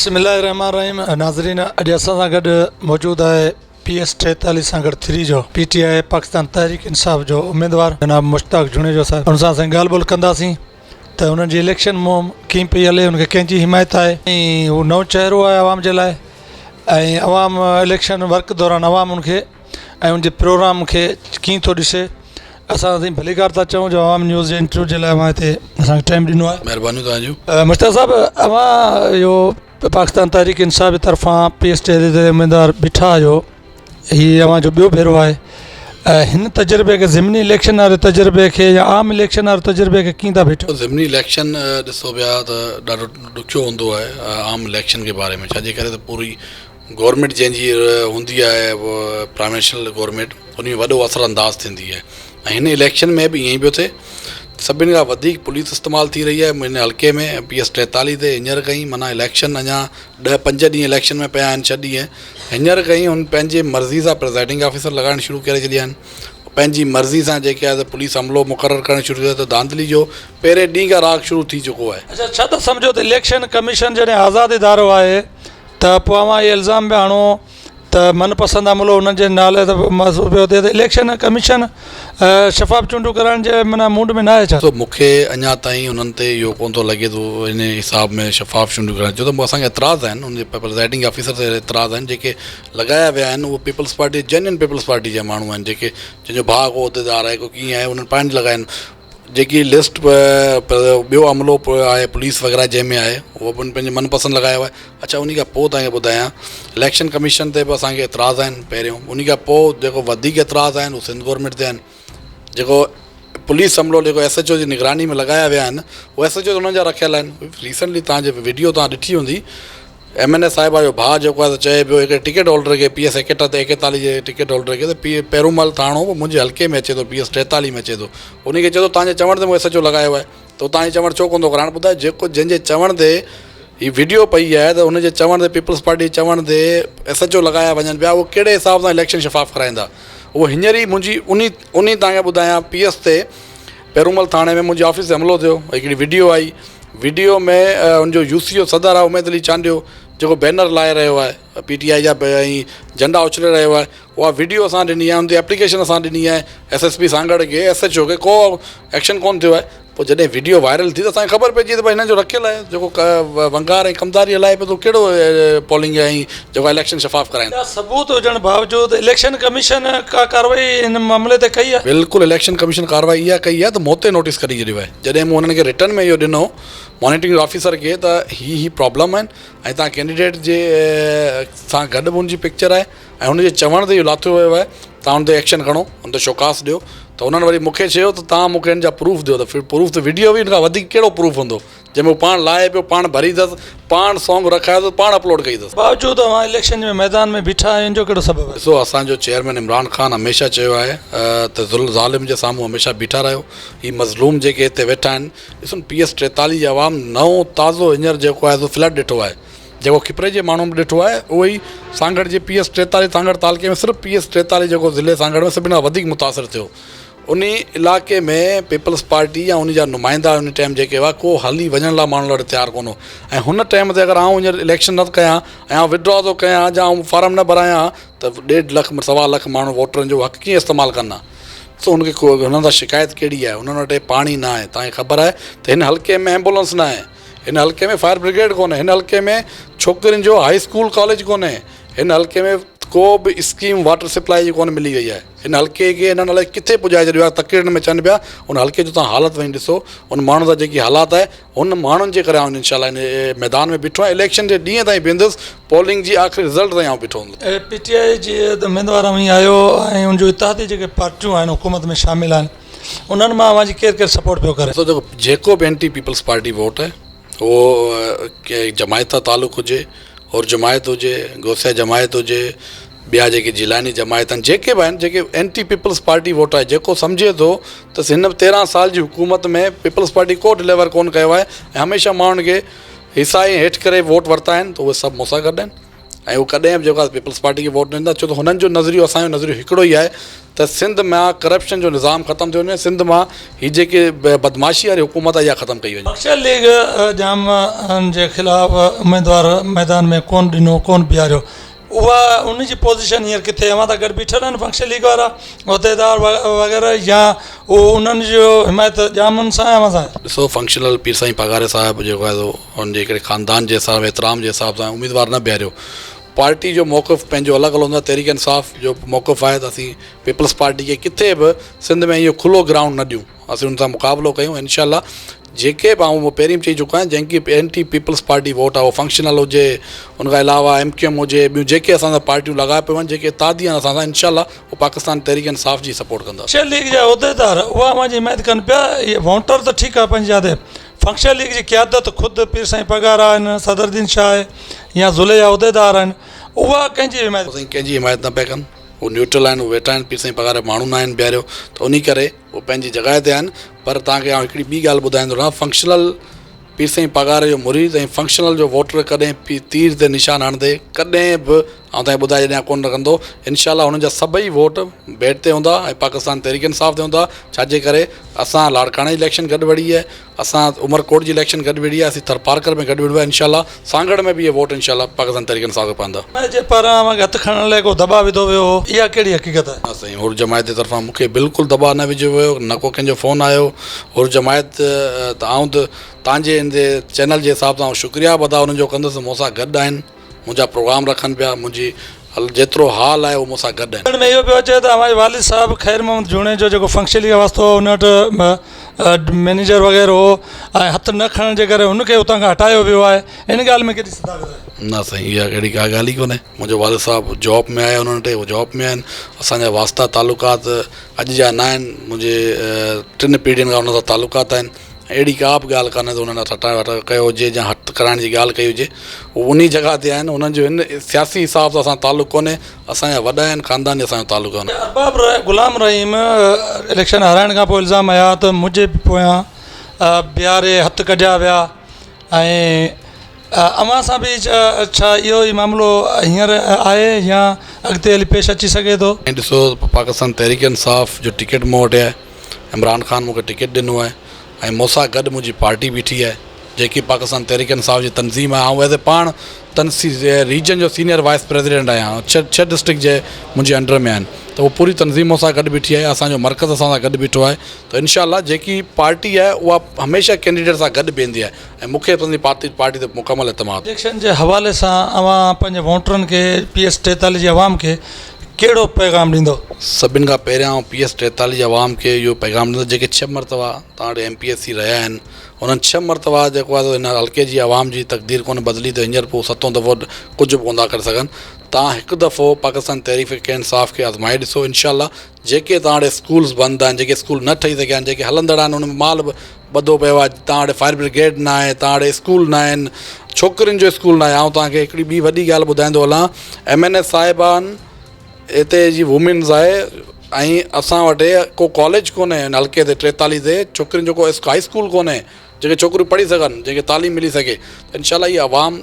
बिस्मिल्लाहिर्रहमानिर्रहीम। नाज़रीन, अॼु असां सां गॾु मौजूदु आहे PS 43 सां गॾु 3 जो PTI पाकिस्तान तहरीक इंसाफ जो उम्मीदवार जनाब मुश्ताक वणेजो साहिब। उन सां असां ॻाल्हि ॿोल्ह कंदासीं त उन्हनि जी इलेक्शन मुहिम कीअं पई हले, उनखे कंहिंजी हिमायत आहे ऐं हू नओं चहिरो आहे आवाम जे लाइ, ऐं आवाम इलेक्शन वर्क दौरान आवाम उनखे ऐं उनजे प्रोग्राम खे कीअं थो ॾिसे। असां भलीकार था चऊं जो आवाम न्यूज़ जे इंटरव्यू जे लाइ असां हिते असांखे टाइम ॾिनो आहे। महिरबानी तव्हांजो। मुश्ताक साहिबु, अवां इहो पाकिस्तान तहरीक इंसाफ जी तरफ़ां PS 43 ते उम्मीदवार बीठा आहियो, हीअ अवां जो ॿियो भेरो आहे। हिन तजुर्बे खे ज़िमनी इलेक्शन वारे तजुर्बे खे या आम इलेक्शन वारे तजुर्बे खे कीअं था बीठो? ज़िमनी इलेक्शन ॾिसो पिया त ॾाढो ॾुखियो हूंदो आहे आम इलेक्शन जे बारे में, छाजे करे त पूरी गवर्नमेंट जंहिंजी हूंदी आहे प्राइम मिनिस्टर गवर्नमेंट, उन में वॾो असरअंदाज़ थींदी आहे। ऐं हिन इलेक्शन में बि ईअं ई पियो थिए। सभिनी खां वधीक पुलिस इस्तेमालु थी रही आहे हिन हल्के में PS 43 ते। हींअर कई माना इलेक्शन अञा 10-5 ॾींहं इलेक्शन में पिया आहिनि, 6 ॾींहं हींअर कई हुन पंहिंजे मर्ज़ी सां प्रिज़ाइडिंग ऑफिसर लॻाइणु शुरू करे छॾिया आहिनि। पंहिंजी मर्ज़ी सां जेके आहे त पुलिस अमलो मुक़ररु करणु शुरू कयो, त धांधली जो पहिरें ॾींहं खां राग शुरू थी चुको आहे। अच्छा, छा त सम्झो त इलेक्शन कमीशन जॾहिं आज़ादु इदारो आहे त पोइ अवां इहे इल्ज़ाम पिया हणो त मनपसंद अमलो हुननि जे नाले ते महसूस पियो थिए त इलेक्शन कमीशन शफ़ाफ़ चूंडूं कराइण जे माना मूड में न आहे छा? तो मूंखे अञा ताईं हुननि ते इहो कोन थो लॻे थो हिन हिसाब में शफ़ाफ़ चूंडूं कराइण, छो त असांखे एतिराज़ आहिनि हुन प्रिज़ाइडिंग ऑफिसर ते एतिराज़ आहिनि। जेके लॻाया विया आहिनि उहे पीपल्स पार्टी जेन्युइन पीपल्स पार्टी जा माण्हू आहिनि, जेके जंहिंजो भाउ को उहिदेदार आहे, को कीअं आहे, उन्हनि पाण लॻाया आहिनि। जेकी लिस्ट ॿियो अमलो आहे पुलिस वग़ैरह जंहिंमें आहे उहो बि पंहिंजे मनपसंद लॻायो आहे। अच्छा, उन खां पोइ तव्हांखे ॿुधायां इलेक्शन कमीशन ते बि असांखे एतिराज़ आहिनि पहिरियों। उन खां पोइ जेको वधीक एतिराज़ आहिनि उहे सिंध गवर्नमेंट ते आहिनि। जेको पुलिस अमलो जेको SHO जी निगरानी में लॻाया विया आहिनि उहे SHO हुननि जा रखियल आहिनि। रिसेंटली तव्हांजे वीडियो तव्हां ॾिठी हूंदी, MNA साहिबा जो भाउ जेको आहे त चए पियो हिकिड़े टिकट होल्डर खे PS 41 जे टिकट होल्डर खे त पेरूमल थाणो मुंहिंजे हल्के में अचे थो, PS 43 में अचे थो। उनखे चए थो तव्हांजे चवण ते मूं SHO लॻायो आहे, त तव्हांजे चवण छो कोन थो कराइण? ॿुधाए, जेको जंहिंजे चवण ते हीअ वीडियो पई आहे त हुनजे चवण ते पीपल्स पार्टी चवण ते SHO लॻाया वञनि पिया, उहो कहिड़े हिसाब सां इलेक्शन शफ़ाफ़ कराईंदा? उहो हींअर ई मुंहिंजी उन तव्हांखे ॿुधायां PS ते पेरूमल थाणे में मुंहिंजे ऑफिस ते हमिलो थियो, हिकिड़ी वीडियो आई। वीडियो में हुनजो UCO सदर आहे उमेद अली चांडियो, जेको बैनर लाहे रहियो आहे PTI जा ऐं झंडा उछले रहियो आहे, उहा वीडियो असां ॾिनी आहे, हुनजी एप्लीकेशन असां ॾिनी आहे SSP सांगड़ खे, SHO खे, को एक्शन कोन थियो आहे। पोइ जॾहिं वीडियो वायरल थी त असांखे ख़बर पइजी त भई हिन जो रखियलु आहे जेको वंगार ऐं कमदारी हलाए पियो, त कहिड़ो पोलिंग ऐं जेको इलेक्शन शफ़ाफ़ कराईंदा। सबूत हुजण बावजूदि इलेक्शन कमीशन का कार्रवाई हिन मामले ते कई आहे? बिल्कुलु इलेक्शन कमीशन कार्रवाई इहा कई आहे त मोते नोटिस करे छॾियो आहे। जॾहिं मूं हुननि खे रिटर्न में इहो ॾिनो मॉनिटरिंग ऑफिसर खे त ही प्रॉब्लम आहिनि ऐं तव्हां कैंडिडेट जे सां गॾु हुनजी पिक्चर आहे ऐं हुनजे चवण ते इहो लाथो वियो आहे, तव्हां हुन ते एक्शन खणो, हुन ते शोकास ॾियो। त हुननि वरी मूंखे चयो त तव्हां मूंखे हिन जा प्रूफ ॾियो। त प्रूफ त वीडियो बि हिन खां वधीक कहिड़ो प्रूफ हूंदो, जंहिंमें पाण लाहे पियो, पाण भरी अथसि, पाण सॉन्ग रखायो अथसि, पाण अपलोड कई अथसि। बावजूदि तव्हां इलेक्शन में मैदान में बीठा आहिनि जो कहिड़ो सबबु आहे? ॾिसो, असांजो चेयरमैन इमरान ख़ान हमेशह चयो आहे त ज़ालिम जे साम्हूं हमेशह बीठा रहियो। ही मज़लूम जेके हिते वेठा आहिनि, ॾिसो PS 43 जी आवाम नओं ताज़ो हींअर जेको आहे फ्लड ॾिठो आहे, जेको खिपरे जे माण्हू बि ॾिठो आहे, उहो ई सांगड़ जे PS 43 सांगड़ तालुके में सिर्फ़ु PS 43 जेको ज़िले सांगड़ में सभिनी खां वधीक मुतासिर थियो। उन इलाइक़े में पीपल्स पार्टी या उन जा नुमाइंदा उन टाइम जेके हुआ को हली वञण लाइ माण्हू लाइ तयारु कोन हो। ऐं हुन टाइम ते अगरि हींअर इलेक्शन न कयां ऐं विड्रॉ थो कयां या फार्म न भरायां त 1.5 लख 1.25 लख माण्हू वोटरनि जो हक़ कीअं इस्तेमालु कंदा? सो हुनखे हुननि सां शिकायत कहिड़ी आहे? हुननि वटि पाणी न आहे। तव्हांखे ख़बर आहे त हिन हल्के में एम्बुलेंस न आहे, हिन हल्के में फायर ब्रिगेड कोन्हे, हिन हल्के में छोकिरियुनि जो हाई स्कूल कॉलेज कोन्हे, हिन हल्के में को बि स्कीम वाटर सप्लाई जी कोन मिली वई आहे। हिन हल्के खे हिननि अलाए किथे पुॼाए छॾियो आहे, तकड़ीनि में चवनि पिया। उन हल्के जो तव्हां हालत वञी ॾिसो, उन माण्हू सां जेकी हालात आहे उन माण्हुनि जे करे आउं इनशाला हिन मैदान में बीठो आहियां। इलेक्शन जे ॾींहं ताईं बीहंदुसि, पोलिंग जी आख़िरी रिज़ल्ट ताईं आउं बीठो हूंदुसि। PTI जे उम्मीदवार वञी आयो ऐं उनजो इतिहादी जेके पार्टियूं आहिनि हुकूमत में शामिल आहिनि, उन्हनि मां अवां जी केरु केरु सपोर्ट पियो करे? जेको बि एंटी पीपल्स पार्टी वोट आहे उहो जमायत तालुक़ हुजे और जमायत हुजे, गौसिया जमायत हुजे, ॿिया जेके जिलानी जमायत आहिनि, जेके बि आहिनि, जेके एंटी पीपल्स पार्टी वोट आहे, जेको सम्झे थो त हिन 13 साल जी हुकूमत में पीपल्स पार्टी को डिलीवर कोन कयो आहे ऐं हमेशह माण्हुनि खे हिसा ई हेठि करे वोट वरिता आहिनि, त उहे सभु मूंसां गॾु आहिनि। ऐं उहो कॾहिं बि जेको आहे पीपल्स पार्टी खे वोट न ॾींदा, छो त हुननि जो नज़रियो असांजो नज़रियो हिकिड़ो ई आहे त सिंध मां करप्शन जो निज़ाम ख़तमु थियो वञे, सिंध मां हीअ जेके बदमाशी वारी हुकूमत आहे इहा ख़तमु कई वञे। फंक्शन लीग जाम जे ख़िलाफ़ उमेदवार मैदान में कोन ॾिनो, कोन बीहारियो, उहा उन जी पोज़ीशन हींअर किथे? अवां त गॾु बीठल आहिनि फंक्शन लीग वारा उहिदेदार वग़ैरह, या उहो उन्हनि जो हिमायत जामुनि सां अवां सां? ॾिसो, फंक्शनल पीर साईं पघारे साहिबु जेको आहे हुनजे हिकिड़े ख़ानदान जे हिसाब एतिराम जे हिसाब सां उमेदवार न बीहारियो। पार्टी जो मौक़िफ़ पंहिंजो अलॻि अलॻि हूंदो आहे। तहरीक इंसाफ़ जो मौक़िफ़ आहे त असीं पीपल्स पार्टी खे किथे बि सिंध में इहो खुलो ग्राउंड न ॾियूं, असीं हुन सां मुक़ाबिलो कयूं। इनशाला जेके बि आऊं पहिरीं बि चई चुका आहियां, जंहिंखे एंटी पीपल्स पार्टी वोट आहे उहो फंक्शनल हुजे, उनखां अलावा MQM हुजे, ॿियूं जेके असां सां पार्टियूं लॻाए पियूं आहिनि, जेके इत्तेहादी आहिनि असां सां, इनशाला उहो पाकिस्तान तहरीक इंसाफ़ जी सपोर्ट कंदा। फंक्शन लीग जा उहिदेदार उहा मुंहिंजी हिमायत कनि पिया, इहे वोटर त ठीकु आहे पंहिंजी यादि, फंक्शन लीग जी क़यादत ख़ुदि पीर साईं पघारा आहिनि, सदरुद्दीन शाह आहे या ज़ुलैया उहिदेदार आहिनि, उहा कंहिंजी हिमायत? साईं कंहिंजी हिमायत न पिया कनि, उहे न्यूट्रल आहिनि, उहे वेठा आहिनि, पीर साईं पघारे माण्हू न आहिनि बीहारियो, त उन करे उहे पंहिंजी जॻह ते आहिनि। पर तव्हांखे आउं हिकिड़ी ॿी ॻाल्हि ॿुधाईंदो रहां, फंक्शनल पीर साईं पघारे जो मुरीद ऐं फंक्शनल जो वोटर कॾहिं तीर ते निशान हणंदे कॾहिं बि आउं तव्हांखे ॿुधाए छॾियां कोन रखंदो। इनशाला हुननि जा सभई वोट बैट ते हूंदा ऐं पाकिस्तान तहरीक इंसाफ़ ते हूंदा। छाजे करे असां लाड़काणे जी इलेक्शन गॾु वड़ी आहे, असां उमरकोट जी इलेक्शन गॾु वड़ी आहे, असीं थरपारकर में गॾु विड़ो आहे। इनशाला सांगड़ में बि इहे वोट इनशाला पाकिस्तान तहरीक इंसाफ़ खे पवंदा। जे पारां हथु खणण लाइ को दॿाउ विधो वियो हो, इहा कहिड़ी हक़ीक़त आहे? हा साईं, हुर जमायत जे तरफ़ां मूंखे बिल्कुलु दॿाउ न विझो वियो, न को कंहिंजो फ़ोन आयो। हुर जमायत त आऊं त तव्हांजे इन जे चैनल जे हिसाब सां शुक्रिया अदा हुननि जो कंदुसि, मूंसां गॾु आहिनि, मुंहिंजा प्रोग्राम रखनि पिया, मुंहिंजी जेतिरो हाल आहे उहो मूंसां गॾु आहिनि। में इहो पियो अचे त हमारे वालिद साहब ख़ैर मोहम्मद जूणे जो जेको फंक्शन लीग वास्तो हुन वटि मैनेजर वग़ैरह हो ऐं हथु न खणण जे करे हुनखे उतां खां हटायो वियो आहे, इन ॻाल्हि में केॾी सदाकत आहे? न साईं, इहा अहिड़ी का ॻाल्हि ई कोन्हे। मुंहिंजो वालिद साहब जॉब में आया, उन्हनि वटि उहे जॉब में आहिनि, असांजा वास्ता तालुकात अॼु जा न आहिनि, मुंहिंजे 3 पीढ़ियुनि खां हुन सां तालुकात आहिनि। अहिड़ी का बि ॻाल्हि कान्हे त उन्हनि हटायो कयो हुजे या हथु कराइण जी ॻाल्हि कई हुजे, उहे उन जॻह ते आहिनि। उन्हनि जो हिन सियासी हिसाब सां असां तालुक़ु कोन्हे, असांजा वॾा आहिनि, ख़ानदानी असांजो तालुक़ु कोन्हे। अरबाब गुलाम रहीम इलेक्शन हाराइण खां पोइ इल्ज़ाम आया त मुंहिंजे पोयां बीहारे हथु कढिया विया, ऐं अव्हां सां बि छा इहो ई मामिलो हींअर आहे या अॻिते हली पेश अची सघे थो? ऐं ॾिसो, पाकिस्तान तहरीक इंसाफ़ जो टिकट मूं वटि आहे, इमरान ख़ान मूंखे टिकट ॾिनो आहे ऐं मूंसां गॾु मुंहिंजी पार्टी बीठी आहे जेकी पाकिस्तान तहरीक इंसाफ़ जी तनज़ीम आहे। ऐं वैसे पाण रीजन जो सीनियर वाइस प्रेसिडेंट आहियां, 6 डिस्ट्रिक्ट जे मुंहिंजे अंडर में आहिनि, त उहो पूरी तनज़ीम मूंसां गॾु बीठी आहे, असांजो मर्कज़ असां सां गॾु बीठो आहे। त इनशाला जेकी पार्टी आहे उहा हमेशह कैंडिडेट सां गॾु बीहंदी आहे ऐं मूंखे पंहिंजी पार्टी ते मुकमल एतमाद। इलेक्शन जे हवाले सां अवां पंहिंजे वोटरनि खे PS 43 जी आवाम खे कहिड़ो पैगाम ॾींदो? सभिनि खां पहिरियां PS 43 जी आवाम खे इहो पैगाम ॾींदो, जेके 6 मरतबा तव्हां वटि MPSC रहिया आहिनि, उन्हनि 6 मरतबा जेको आहे हिन हल्के जी आवाम जी तक़दीर कोन बदिली त हींअर पोइ 7हों दफ़ो कुझु बि कोन था करे सघनि। तव्हां हिकु दफ़ो पाकिस्तान तहरीक इंसाफ़ खे आज़माए ॾिसो। इनशाला जेके तव्हां वटि स्कूल्स बंदि आहिनि, जेके स्कूल न ठही सघिया आहिनि, जेके हलंदड़ आहिनि, उन में माल बि ॿधो पियो आहे, तव्हां वटि फायर ब्रिगेड न आहे, तव्हां वटि स्कूल न आहिनि, छोकिरियुनि जो स्कूल न आहे। ऐं तव्हांखे हिकिड़ी ॿी वॾी ॻाल्हि ॿुधाईंदो हलां, MNS साहिबान हिते जी वुमेन्स आहे ऐं असां वटि को कॉलेज कोन्हे हिन हल्के ते 43 ते, छोकिरियुनि जो को हाई स्कूल कोन्हे जेके छोकिरियूं पढ़ी सघनि, जेके तालीम मिली सघे। त इनशाला इहा आवाम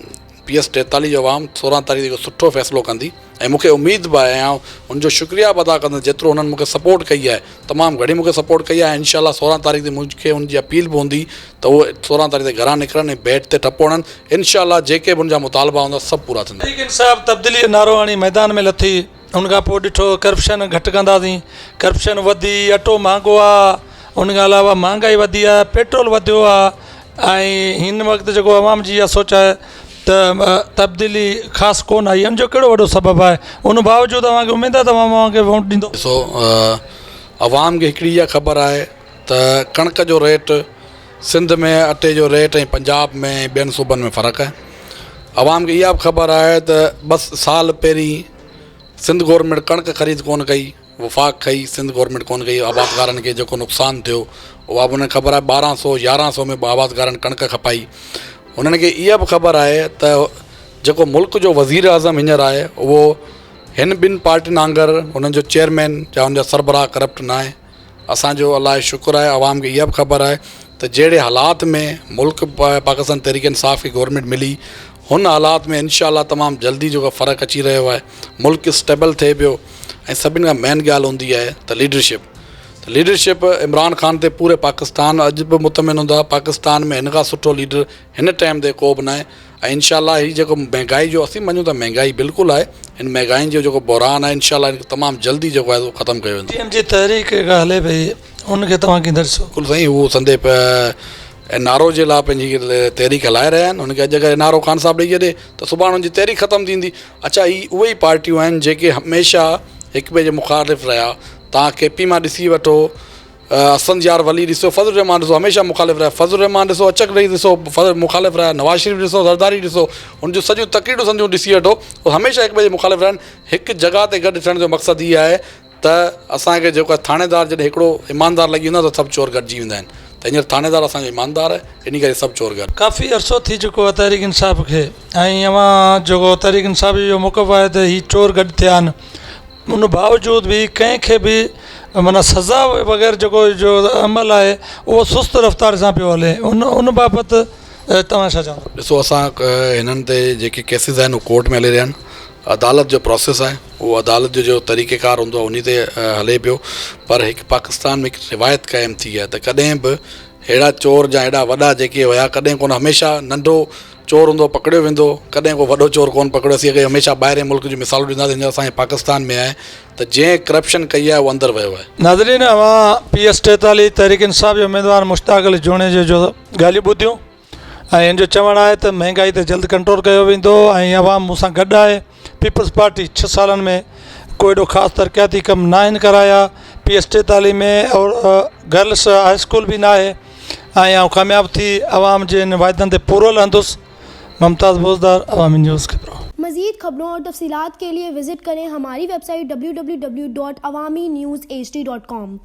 PS 43 जो आवाम 16 तारीख़ जो सुठो फ़ैसिलो कंदी ऐं मूंखे उमेद बि आहे, ऐं हुनजो शुक्रिया बि अदा कंदुसि जेतिरो हुननि मूंखे सपोर्ट कई आहे, तमामु घणी मूंखे सपोर्ट कई आहे। इनशाला 16 तारीख़ ते मूंखे हुनजी अपील बि हूंदी त उहे 16 तारीख़ ते घरां निकिरनि ऐं बैट ते टपो हणनि। इनशाला जेके बि हुनजा मुतालबा हूंदा सभु पूरा थींदा। इंसाफ़ तब्दीली जो नारो हणी मैदान में लथी, हुनखां पोइ ॾिठो करप्शन घटि कंदासीं, करप्शन वधी, अटो महांगो आहे, हुनखां अलावा महांगाई वधी आहे, पेट्रोल वधियो आहे, ऐं हिन वक़्तु जेको अवाम जी इहा सोच आहे त तब्दीली ख़ासि कोन आई, हुनजो कहिड़ो वॾो सबबु आहे? उन बावजूदि तव्हांखे उमेदु आहे तव्हांखे वोट ॾींदो? ॾिसो, अवाम खे हिकिड़ी इहा ख़बर आहे त कणक जो रेट सिंध में, अटे जो रेट ऐं पंजाब में ॿियनि सूबनि में फ़र्क़ु आहे। अवाम खे इहा बि ख़बर आहे त बसि साल पहिरीं सिंध गवर्नमेंट कणक ख़रीद कोन कई, वफ़ाक़ कई, सिंध गवर्नमेंट कोन कई। आबादगारनि खे जेको नुक़सानु थियो उहा बि उन्हनि खे ख़बर आहे, 1200-1100 में आबादगारनि कणक खपाई। उन्हनि खे इहा बि ख़बर आहे त जेको मुल्क जो वज़ीर आज़म हींअर आहे उहो हिन 2 पार्टियुनि वांगुरु हुननि जो चेयरमैन या हुनजा सरबराह करप्ट न आहे। असांजो अलाए शुक्र आहे, आवाम खे इहा बि ख़बर आहे त जहिड़े हालात में मुल्क पाकिस्तान तहरीक इंसाफ़ खे गवर्नमेंट मिली, हुन हालात में इंशाअल्लाह तमामु जल्दी जेको फ़र्क़ु अची रहियो आहे, मुल्क स्टेबल थिए पियो ऐं सभिनि खां मेन ॻाल्हि हूंदी आहे त लीडरशिप इमरान ख़ान ते पूरे पाकिस्तान अॼु बि मुतमिन हूंदो आहे। पाकिस्तान में हिन खां सुठो लीडर हिन टाइम ते को बि न आहे ऐं इंशाअल्लाह हीउ जेको महांगाई जो असीं मञूं त महांगाई बिल्कुलु आहे, हिन महांगाई जो जेको बहरान आहे इंशाअल्लाह हिनखे तमामु जल्दी जेको आहे उहो ख़तमु कयो वेंदो। जी तहरीक हले पई उनखे तव्हां कीअं ॾिसो? बिल्कुलु साईं, उहो संदे नारो जे लाइ पंहिंजी तहरीक हलाए रहिया आहिनि। हुनखे अॼु अगरि नारो ख़ान साहिबु ॾेई छॾे त सुभाणे हुनजी तहरीक ख़तमु थींदी। अच्छा, ही उहे ई पार्टियूं आहिनि जेके हमेशह हिक ॿिए जे मुखालिफ़ रहिया। तव्हां KP मां ॾिसी वठो, असंदयार वली ॾिसो, फज़ल रहमान ॾिसो, हमेशह मुखालिफ़ रहिया। फज़ल रहमान ॾिसो, अचक रही ॾिसो, मुखालिफ़ रहिया। नवाज़ शरीफ़ ॾिसो, ज़रदारी ॾिसो, हुनजूं सॼियूं तक़रीरूं सम्झो ॾिसी वठो, उहे हमेशह हिक ॿिए जे मुखालिफ़ रहिया आहिनि। हिकु जॻह ते गॾु थियण जो मक़सदु इहो आहे त असांखे जेको आहे थाणेदार जॾहिं हिकिड़ो ईमानदार लॻी वेंदो आहे त सभु चोर गॾिजी वेंदा आहिनि। त हींअर थाणेदार असांजो ईमानदार आहे, इन करे सभु चोर गॾु। काफ़ी अरसो थी चुको आहे तहरीक इंसाफ़ खे, ऐं अवां जेको तहरीक इंसाफ़ जो मौक़िफ़ आहे त हीअ चोर गॾु थिया आहिनि, उन बावजूदि बि कंहिंखे बि माना सज़ा वग़ैरह जेको जो अमल आहे उहो सुस्त रफ़्तार सां पियो हले। उन बाबति तव्हां छा चवंदा? ॾिसो, असां हिननि ते जेके केसिस आहिनि उहे कोर्ट में हली रहिया आहिनि। अदालत जो प्रोसेस आहे, उहो अदालत जो तरीक़ेकार हूंदो आहे उन ते हले पियो। पर हिकु पाकिस्तान में हिकु रिवायत क़ाइमु थी आहे त कॾहिं बि अहिड़ा चोर या हेॾा वॾा जेके हुया कॾहिं कोन, हमेशह नंढो चोर हूंदो पकड़ियो वेंदो, कॾहिं को वॾो चोर कोन पकड़ियो। असीं अगरि हमेशह ॿाहिरि मुल्क जी मिसालूं ॾींदासीं, हींअर असांजे पाकिस्तान में आहे त जंहिं करप्शन कई आहे उहो अंदरि वियो आहे। नाज़रीन, अवां PS 43 तहरीक इंसाफ़ जो उम्मीदवार मुश्ताक जो ॻाल्हियूं ॿुधियूं ऐं हिन जो चवणु आहे त महांगाई ते जल्द कंट्रोल कयो वेंदो ऐं अवाम मूंसां गॾु आहे। पीपल्स पार्टी 6 सालनि में कोई एॾो ख़ासि तरक़ियाती कमु न आहिनि कराया। PS 43 में और गर्ल्स हाई स्कूल बि न आहे ऐं कामयाबु थी अवाम जे इन वाइदनि ते पूरो लहंदुसि। मुमताज़ बोज़दार, अवामी न्यूज़ कपरो। मज़ीद खबरों और तफसीलात के लिए विजिट करें हमारी वेबसाइट www.awamiNewsHD.com।